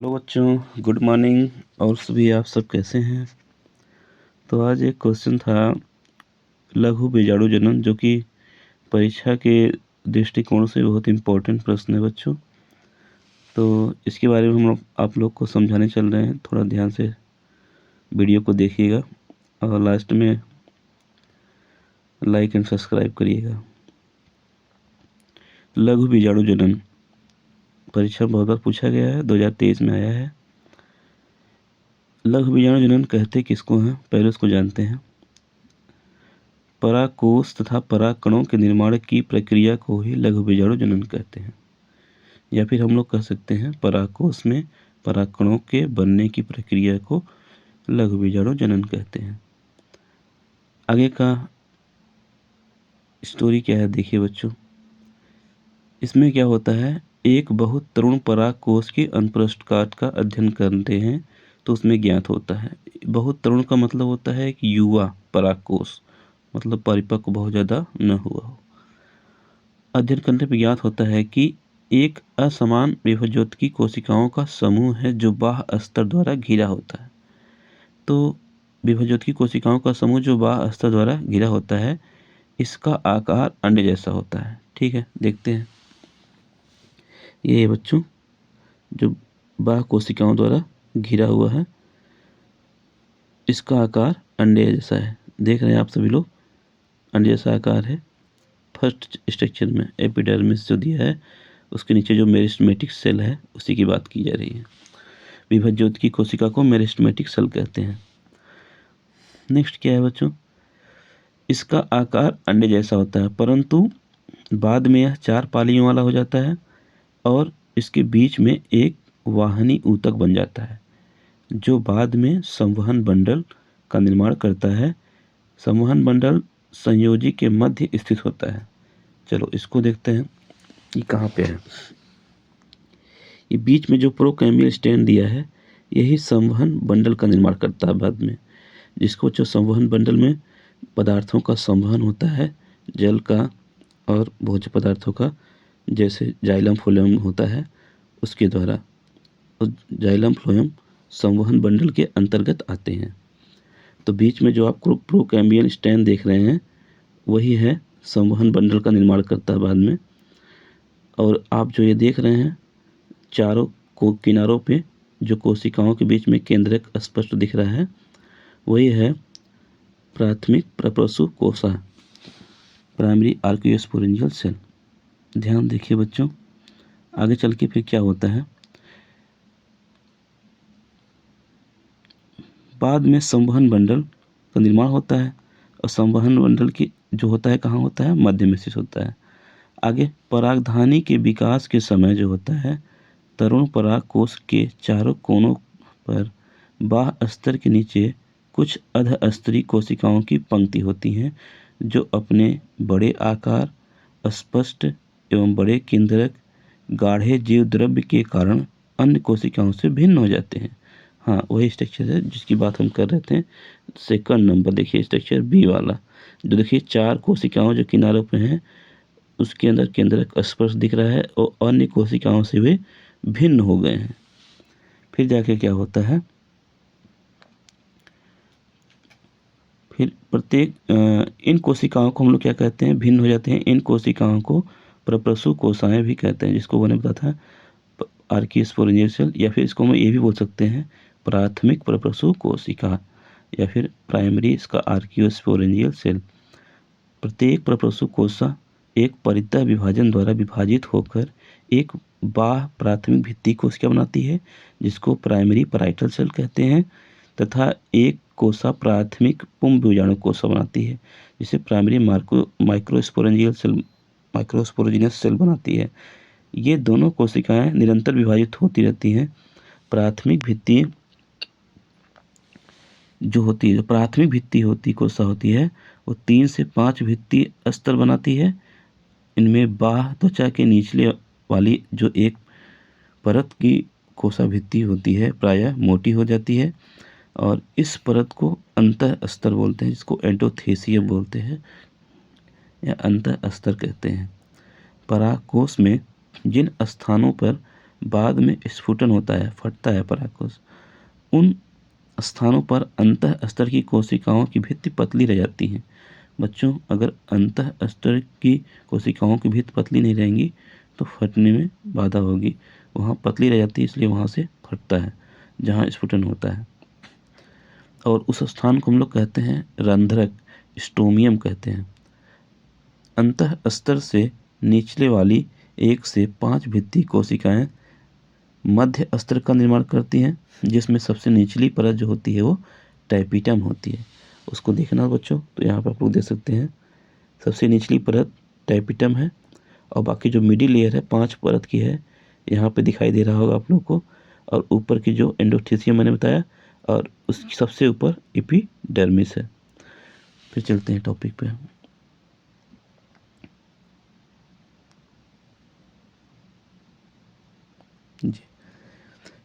Hello बच्चों, good morning. और सभी आप सब कैसे हैं? तो आज एक क्वेश्चन था लघु बीजाणु जनन, जो कि परीक्षा के दृष्टिकोण से बहुत इम्पोर्टेंट प्रश्न है बच्चों। तो इसके बारे में हम लोग आप लोग को समझाने चल रहे हैं। थोड़ा ध्यान से वीडियो को देखिएगा और लास्ट में लाइक एंड सब्सक्राइब करिएगा। लघु बीजाणु जनन परीक्षा में बहुत बार पूछा गया है, 2023 में आया है। लघु बीजाणु जनन कहते किसको हैं, पहले उसको जानते हैं। परागकोश तथा परागकणों के निर्माण की प्रक्रिया को ही लघु बीजाणु जनन कहते हैं, या फिर हम लोग कह सकते हैं परागकोश में परागकणों के बनने की प्रक्रिया को लघु बीजाणु जनन कहते हैं। आगे का स्टोरी क्या है देखिए बच्चों। इसमें क्या होता है, एक बहुत तरुण परागकोश के अनप्रस्थ काट का अध्ययन करते हैं तो उसमें ज्ञात होता है। बहुत तरुण का मतलब होता है कि युवा परागकोश, मतलब परिपक्व बहुत ज़्यादा न हुआ हो। अध्ययन करने पर ज्ञात होता है कि एक असमान विभवज्योति कोशिकाओं का समूह है जो बाह्य स्तर द्वारा घिरा होता है। तो विभवज्योति कोशिकाओं का समूह जो बाह्य स्तर द्वारा घिरा होता है, इसका आकार अंडे जैसा होता है। ठीक है, देखते हैं। ये बच्चों जो बाह्य कोशिकाओं द्वारा घिरा हुआ है, इसका आकार अंडे जैसा है। देख रहे हैं आप सभी लोग, अंडे जैसा आकार है। फर्स्ट स्ट्रक्चर में एपिडर्मिस जो दिया है, उसके नीचे जो मेरिस्टेमेटिक सेल है उसी की बात की जा रही है। विभवज्योति की कोशिका को मेरिस्टेमेटिक सेल कहते हैं। नेक्स्ट क्या है बच्चों, इसका आकार अंडे जैसा होता है, परंतु बाद में यह 4 पालियों वाला हो जाता है और इसके बीच में एक वाहनी ऊतक बन जाता है, जो बाद में संवहन बंडल का निर्माण करता है। संवहन बंडल संयोजी के मध्य स्थित होता है। चलो इसको देखते हैं, ये कहाँ पे है। ये बीच में जो प्रोकैम्बियल स्टैंड दिया है, यही संवहन बंडल का निर्माण करता है बाद में, जिसको जो संवहन बंडल में पदार्थों का संवहन होता है, जल का और भोज्य पदार्थों का, जैसे जाइलम फ्लोएम होता है, उसके द्वारा। उस जाइलम फ्लोएम संवहन बंडल के अंतर्गत आते हैं। तो बीच में जो आप प्रोकैम्बियल स्टैंड देख रहे हैं, वही है संवहन बंडल का निर्माण करता है बाद में। और आप जो ये देख रहे हैं, चारों को किनारों पे जो कोशिकाओं के बीच में केंद्रक स्पष्ट दिख रहा है, वही है प्राथमिक प्रप्रसु कोशा, प्राइमरी आर्कियोस्पोरेंजियल सेल। ध्यान देखिए बच्चों, आगे चल के फिर क्या होता है। बाद में संवहन बंडल का निर्माण होता है और संवहन बंडल की जो होता है कहाँ होता है, मध्य में स्थित होता है। आगे परागधानी के विकास के समय जो होता है, तरुण परागकोश के चारों कोनों पर बाह्य स्तर के नीचे कुछ अधस्तरी कोशिकाओं की पंक्ति होती हैं, जो अपने बड़े आकार, स्पष्ट एवं बड़े केंद्रक, गाढ़े जीव द्रव्य के कारण अन्य कोशिकाओं से भिन्न हो जाते हैं। हाँ, वही स्ट्रक्चर है जिसकी बात हम कर रहे थे। सेकंड नंबर देखिए, स्ट्रक्चर बी वाला, जो देखिए 4 कोशिकाओं जो किनारों पे हैं, उसके अंदर केंद्रक स्पर्श दिख रहा है और अन्य कोशिकाओं से वे भिन्न हो गए हैं। फिर जाके क्या होता है, फिर प्रत्येक इन कोशिकाओं को हम लोग क्या कहते हैं, भिन्न हो जाते हैं। इन कोशिकाओं को प्रप्रसु कोशाएं भी कहते हैं, जिसको मैंने बताया था आर्कियोस्पोरेंजियल सेल, या फिर इसको हम ये भी बोल सकते हैं प्राथमिक प्रप्रसु कोशिका, या फिर प्राइमरी इसका आर्कियोस्पोरेंजियल सेल। प्रत्येक प्रप्रसु कोशा एक परितः विभाजन द्वारा विभाजित होकर एक बाह्य प्राथमिक भित्ति कोशिका बनाती है, जिसको प्राइमरी पैराइटल सेल कहते हैं, तथा एक कोशा प्राथमिक पुंज बीजाणु कोशिका बनाती है, जिसे प्राइमरी माइक्रोस्पोरेंजियल सेल माइक्रोस्पोरेजिनस सेल बनाती है। ये दोनों कोशिकाएं निरंतर विभाजित होती रहती हैं। प्राथमिक भित्ति जो होती है, जो प्राथमिक भित्ति होती कोशिका होती है, वो 3 से 5 भित्ति स्तर बनाती है। इनमें बाह्य त्वचा के निचले वाली जो एक परत की कोशा भित्ति होती है, प्रायः मोटी हो जाती है, और इस परत को अंतः स्तर बोलते हैं, जिसको एंडोथेसियम बोलते हैं या अंतः स्तर कहते हैं। परागकोश में जिन स्थानों पर बाद में स्फुटन होता है, फटता है परागकोश। उन स्थानों पर अंतः स्तर की कोशिकाओं की भित्ति पतली रह जाती है। बच्चों, अगर अंतः स्तर की कोशिकाओं की भित्ति पतली नहीं रहेंगी तो फटने में बाधा होगी। वहाँ पतली रह जाती है, इसलिए वहाँ से फटता है जहाँ स्फुटन होता है। और उस स्थान को हम लोग कहते हैं रंध्रक, स्टोमियम कहते हैं। अंतः स्तर से निचले वाली 1 से 5 भित्ति कोशिकाएं मध्य स्तर का निर्माण करती हैं, जिसमें सबसे निचली परत जो होती है वो टाइपिटम होती है। उसको देखना बच्चों, तो यहाँ पर आप लोग देख सकते हैं सबसे निचली परत टाइपिटम है और बाकी जो मिडिल लेयर है 5 परत की है, यहाँ पे दिखाई दे रहा होगा आप लोग को। और ऊपर की जो एंडोथेसियम मैंने बताया, और उसकी सबसे ऊपर एपिडर्मिस है। फिर चलते हैं टॉपिक पे। जी,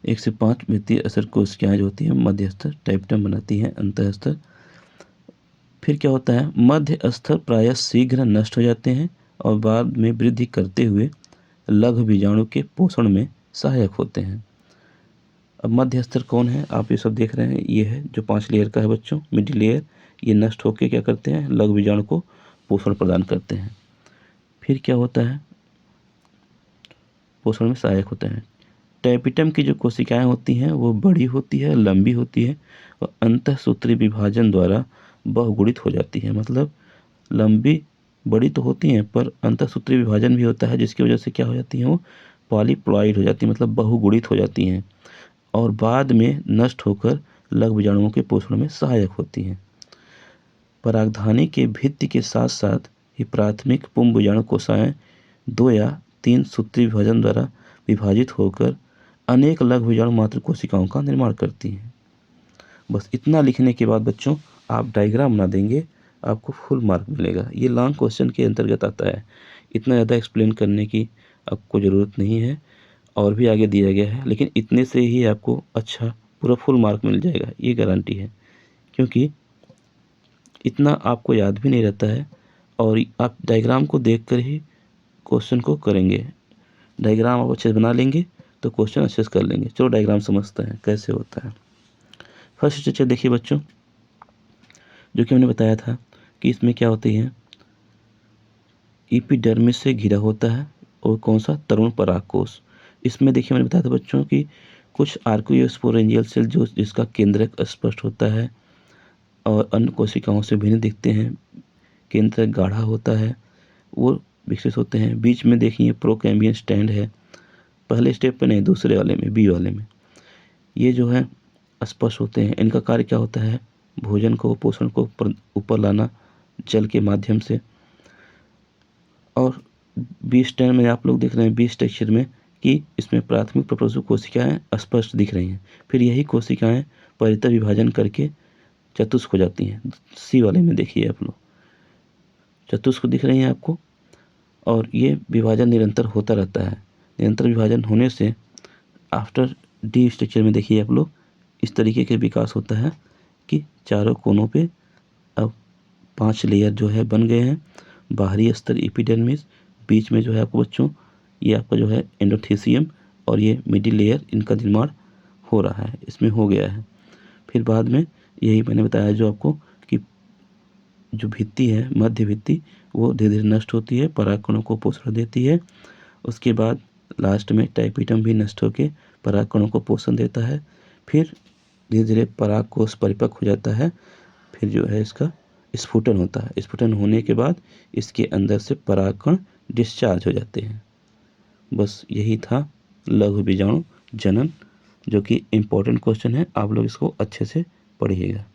1 से 5 भित्तीय स्तर कोशिकाएं जो होती हैं मध्य स्तर टाइपिटम बनाती हैं अंतः स्तर। फिर क्या होता है, मध्य स्तर प्रायः शीघ्र नष्ट हो जाते हैं और बाद में वृद्धि करते हुए लघु बीजाणु के पोषण में सहायक होते हैं। अब मध्य स्तर कौन है, आप ये सब देख रहे हैं, ये है जो 5 लेयर का है बच्चों, मिडिल लेयर। ये नष्ट होकर क्या करते हैं, लघु बीजाणु को पोषण प्रदान करते हैं। फिर क्या होता है, पोषण में सहायक होते हैं। टाइपिटम की जो कोशिकाएं होती हैं वो बड़ी होती है, लंबी होती है और अंतःसूत्री विभाजन द्वारा बहुगुणित हो जाती है। मतलब लंबी बड़ी तो होती हैं पर अंतःसूत्री विभाजन भी होता है, जिसकी वजह से क्या हो जाती हैं, वो पॉलीप्लॉइड हो जाती है, मतलब बहुगुणित हो जाती हैं और बाद में नष्ट होकर लघु बीजाणुओं के पोषण में सहायक होती हैं। परागधानी के भित्ति के साथ साथ ही प्राथमिक पुंज बीजाणु कोशिकाएं 2 या 3 सूत्री विभाजन द्वारा विभाजित होकर अनेक लघु बीजाणु मात्र कोशिकाओं का निर्माण करती हैं। बस इतना लिखने के बाद बच्चों आप डायग्राम बना देंगे, आपको फुल मार्क मिलेगा। ये लॉन्ग क्वेश्चन के अंतर्गत आता है, इतना ज़्यादा एक्सप्लेन करने की आपको ज़रूरत नहीं है, और भी आगे दिया गया है, लेकिन इतने से ही आपको अच्छा पूरा फुल मार्क मिल जाएगा, ये गारंटी है। क्योंकि इतना आपको याद भी नहीं रहता है और आप डायग्राम को देखकर ही क्वेश्चन को करेंगे। डायग्राम आप अच्छे से बना लेंगे तो क्वेश्चन अच्छे से कर लेंगे। चलो डायग्राम समझते हैं कैसे होता है। फर्स्ट स्ट्रक्चर देखिए बच्चों, जो कि हमने बताया था कि इसमें क्या होती है, एपिडर्मिस से घिरा होता है और कौन सा, तरुण परागकोश। इसमें देखिए मैंने बताया था बच्चों कि कुछ आर्कियोस्पोरेंजियल सेल जो जिसका केंद्रक स्पष्ट होता है और अन्य कोशिकाओं से भिन्न दिखते हैं, केंद्रक गाढ़ा होता है, वो विकसित होते हैं। बीच में देखिए प्रोकैम्बियन स्टैंड है, पहले स्टेप पे नहीं, दूसरे वाले में, बी वाले में। ये जो है स्पष्ट होते हैं। इनका कार्य क्या होता है, भोजन को, पोषण को ऊपर लाना जल के माध्यम से। और बी स्टैंड में आप लोग देख रहे हैं बी स्ट्रक्चर में कि इसमें प्राथमिक प्रपोजल कोशिकाएं स्पष्ट दिख रही हैं। फिर यही कोशिकाएं परितः विभाजन करके चतुष्क हो जाती हैं। सी वाले में देखिए आप लोग चतुष्क दिख रही हैं आपको, और ये विभाजन निरंतर होता रहता है। निरंतर विभाजन होने से आफ्टर डी स्ट्रक्चर में देखिए आप लोग इस तरीके के विकास होता है कि चारों कोनों पे अब 5 लेयर जो है बन गए हैं। बाहरी स्तर एपिडर्मिस, बीच में जो है आपको बच्चों ये आपका जो है एंडोथेसियम, और ये मिडिल लेयर, इनका निर्माण हो रहा है, इसमें हो गया है। फिर बाद में यही मैंने बताया जो आपको कि जो भित्ति है, मध्य भित्ति, वो धीरे धीरे नष्ट होती है, परागकणों को पोषण देती है। उसके बाद लास्ट में टाइपिटम भी नष्ट होकर परागकणों को पोषण देता है। फिर धीरे धीरे परागकोश परिपक्व हो जाता है। फिर जो है इसका स्फुटन होता है। स्फुटन होने के बाद इसके अंदर से परागकण डिस्चार्ज हो जाते हैं। बस यही था लघु बीजाणु जनन, जो कि इम्पोर्टेंट क्वेश्चन है। आप लोग इसको अच्छे से पढ़िएगा।